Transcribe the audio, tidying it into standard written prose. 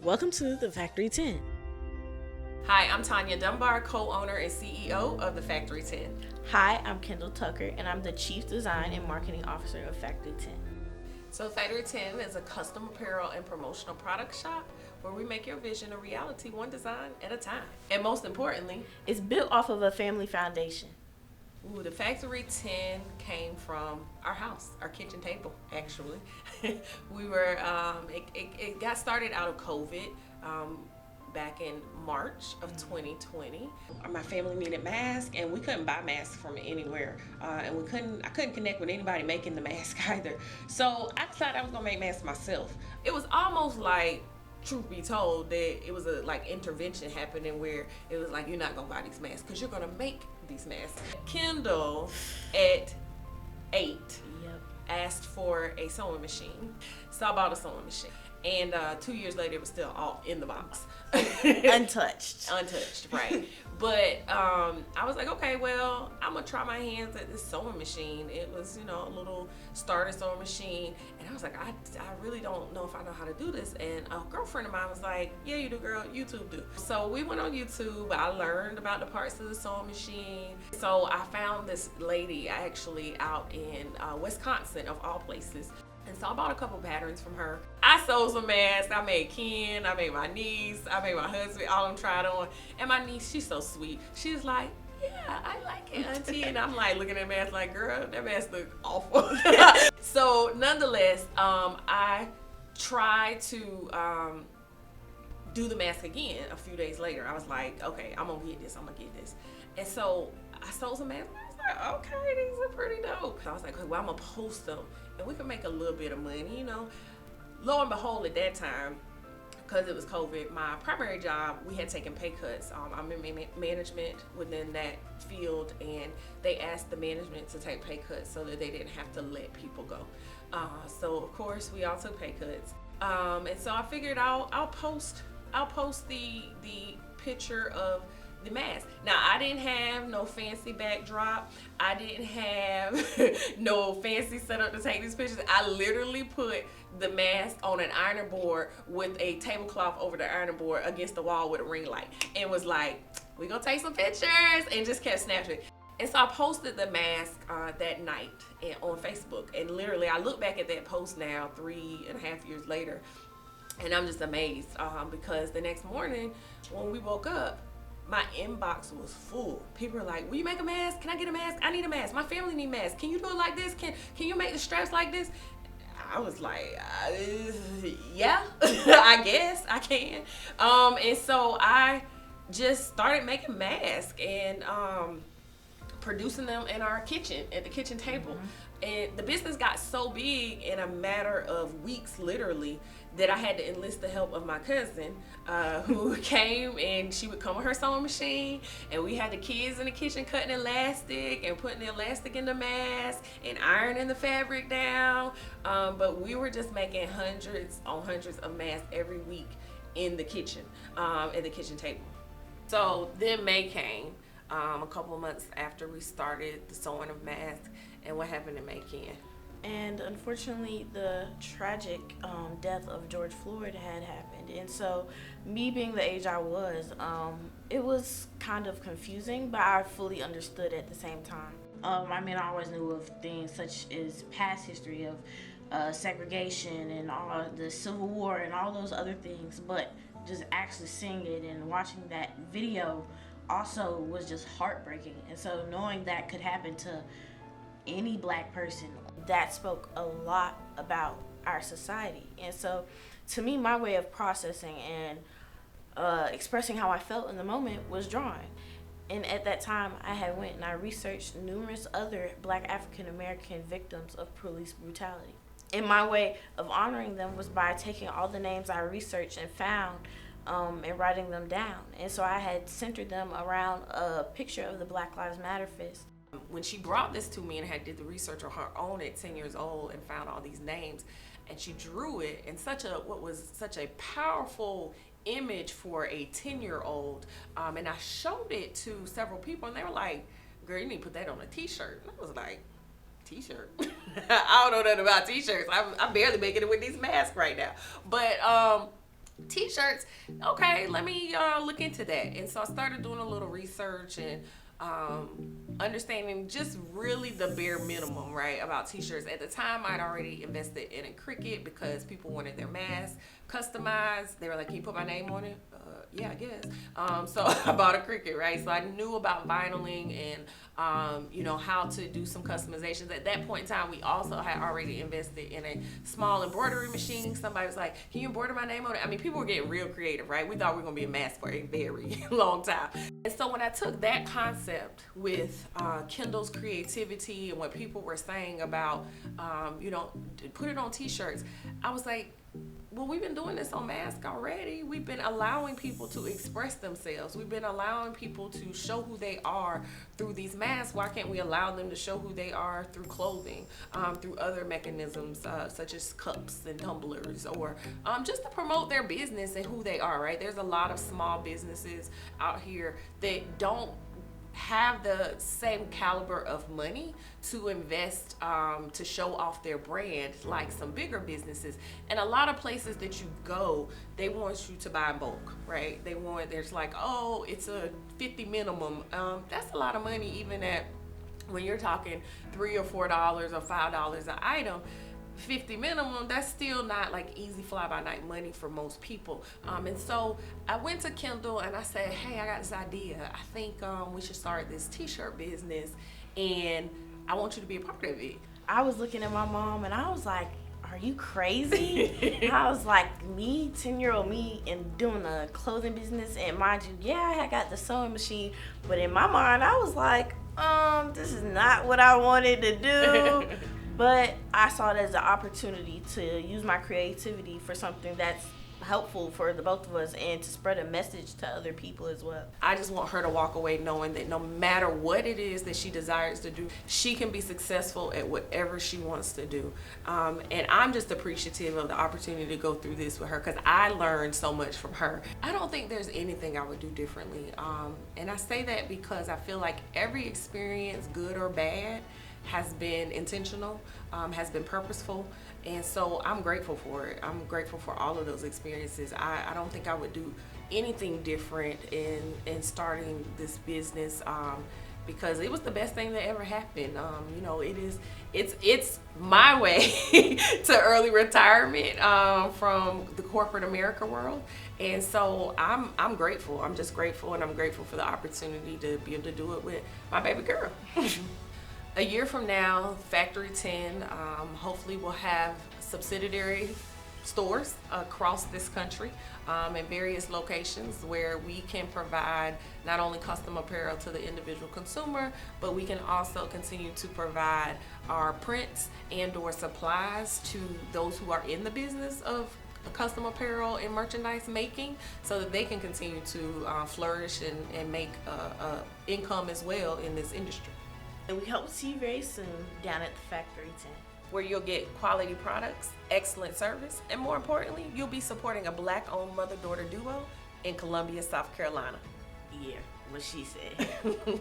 Welcome to the Factory 10. Hi, I'm Tonia Dunbar, co-owner and CEO of the Factory 10. Hi, I'm Kyndall Tucker, and I'm the Chief Design and Marketing Officer of Factory 10. So Factory 10 is a custom apparel and promotional product shop where we make your vision a reality one design at a time. And most importantly, It's built off of a family foundation. the Factory 10 came from our house, our kitchen table, actually. We were, it got started out of COVID back in March of 2020. My family needed masks, and we couldn't buy masks from anywhere. And I couldn't connect with anybody making the mask either. So I decided I was gonna make masks myself. It was almost like, truth be told, that it was a intervention happening where it was like, you're not gonna buy these masks because you're gonna make these masks. Kyndall at 8 asked for a sewing machine, so I bought a sewing machine, and 2 years later it was still all in the box. Untouched, right? But I was like, okay, well, I'm gonna try my hands at this sewing machine. It was, a little starter sewing machine, and I was like, I really don't know if I know how to do this. And a girlfriend of mine was like, yeah, you do, girl. YouTube do. So we went on YouTube. I learned about the parts of the sewing machine. So I found this lady actually out in Wisconsin, of all places. And so I bought a couple patterns from her. I sewed some masks. I made Ken, I made my niece, I made my husband, all of them tried on. And my niece, she's so sweet. She's like, yeah, I like it, auntie. And I'm like looking at mask like, girl, that mask look awful. So nonetheless, I tried to do the mask again a few days later. I was like, okay, I'm gonna get this. And so I sewed some masks. I was like, okay, these are pretty dope. So I was like, okay, well, I'm gonna post them and we can make a little bit of money, Lo and behold, at that time, because it was COVID, my primary job, we had taken pay cuts. I'm in management within that field, and they asked the management to take pay cuts so that they didn't have to let people go. So of course, we all took pay cuts. And so I figured I'll post the picture of the mask. Now, I didn't have no fancy backdrop. I didn't have no fancy setup to take these pictures. I literally put the mask on an ironing board with a tablecloth over the ironing board against the wall with a ring light, and was like, we gonna take some pictures, and just kept snapping. And so I posted the mask that night on Facebook, and literally I look back at that post now 3.5 years later, and I'm just amazed because the next morning when we woke up, my inbox was full. People were like, will you make a mask? Can I get a mask? I need a mask. My family need masks. Can you do it like this? Can you make the straps like this? I was like, yeah, I guess I can. And so I just started making masks and producing them in our kitchen, at the kitchen table. And the business got so big in a matter of weeks, literally, that I had to enlist the help of my cousin, who came, and she would come with her sewing machine, and we had the kids in the kitchen cutting elastic and putting the elastic in the mask and ironing the fabric down. But we were just making hundreds on hundreds of masks every week in the kitchen, at the kitchen table. So then May came, a couple of months after we started the sewing of masks. And what happened in May, Ken? And unfortunately, the tragic death of George Floyd had happened. And so, me being the age I was, it was kind of confusing, but I fully understood at the same time. I always knew of things such as past history of segregation and all the Civil War and all those other things, but just actually seeing it and watching that video also was just heartbreaking. And so, knowing that could happen to any black person, that spoke a lot about our society. And so to me, my way of processing and expressing how I felt in the moment was drawing. And at that time, I had went and I researched numerous other black African American victims of police brutality. And my way of honoring them was by taking all the names I researched and found and writing them down. And so I had centered them around a picture of the Black Lives Matter fist. When she brought this to me and did the research on her own at 10 years old and found all these names, and she drew it in such a powerful image for a 10-year-old, and I showed it to several people, and they were like, girl, you need to put that on a t-shirt. And I was like, t-shirt? I don't know nothing about t-shirts. I'm barely making it with these masks right now. But T-shirts, okay, let me look into that. And so I started doing a little research and understanding just really the bare minimum, right, about T-shirts. At the time, I'd already invested in a Cricut because people wanted their masks customized. They were like, can you put my name on it? Yeah, I guess. So I bought a Cricut, right? So I knew about vinyling and, you know, how to do some customizations. At that point in time, we also had already invested in a small embroidery machine. Somebody was like, can you embroider my name on it? I mean, people were getting real creative, right? We thought we were going to be a mask for a very long time. And so when I took that concept with Kyndall's creativity and what people were saying about, you know, put it on T-shirts, I was like, well, we've been doing this on masks already. We've been allowing people to express themselves. We've been allowing people to show who they are through these masks. Why can't we allow them to show who they are through clothing, through other mechanisms such as cups and tumblers, or just to promote their business and who they are, right? There's a lot of small businesses out here that don't have the same caliber of money to invest to show off their brand like some bigger businesses. And a lot of places that you go, they want you to buy in bulk, right? There's like, oh, it's a 50 minimum. That's a lot of money, even at when you're talking $3 or $4 or $5 an item. 50 minimum, that's still not like easy fly by night money for most people. And so I went to Kyndall and I said, hey, I got this idea. I think we should start this T-shirt business and I want you to be a part of it. I was looking at my mom and I was like, are you crazy? I was like, me, 10-year-old me, and doing a clothing business. And mind you, yeah, I got the sewing machine, but in my mind, I was like, this is not what I wanted to do. But I saw it as an opportunity to use my creativity for something that's helpful for the both of us and to spread a message to other people as well. I just want her to walk away knowing that no matter what it is that she desires to do, she can be successful at whatever she wants to do. And I'm just appreciative of the opportunity to go through this with her because I learned so much from her. I don't think there's anything I would do differently. And I say that because I feel like every experience, good or bad, has been intentional, has been purposeful, and so I'm grateful for it. I'm grateful for all of those experiences. I don't think I would do anything different in starting this business because it was the best thing that ever happened. You know, it's my way to early retirement from the corporate America world. And so I'm grateful. I'm just grateful, and I'm grateful for the opportunity to be able to do it with my baby girl. A year from now, Factory 10 hopefully will have subsidiary stores across this country in various locations where we can provide not only custom apparel to the individual consumer, but we can also continue to provide our prints and or supplies to those who are in the business of custom apparel and merchandise making so that they can continue to flourish and make income as well in this industry. And we hope to see you very soon down at the Factory 10. Where you'll get quality products, excellent service, and more importantly, you'll be supporting a Black-owned mother-daughter duo in Columbia, South Carolina. Yeah, what she said.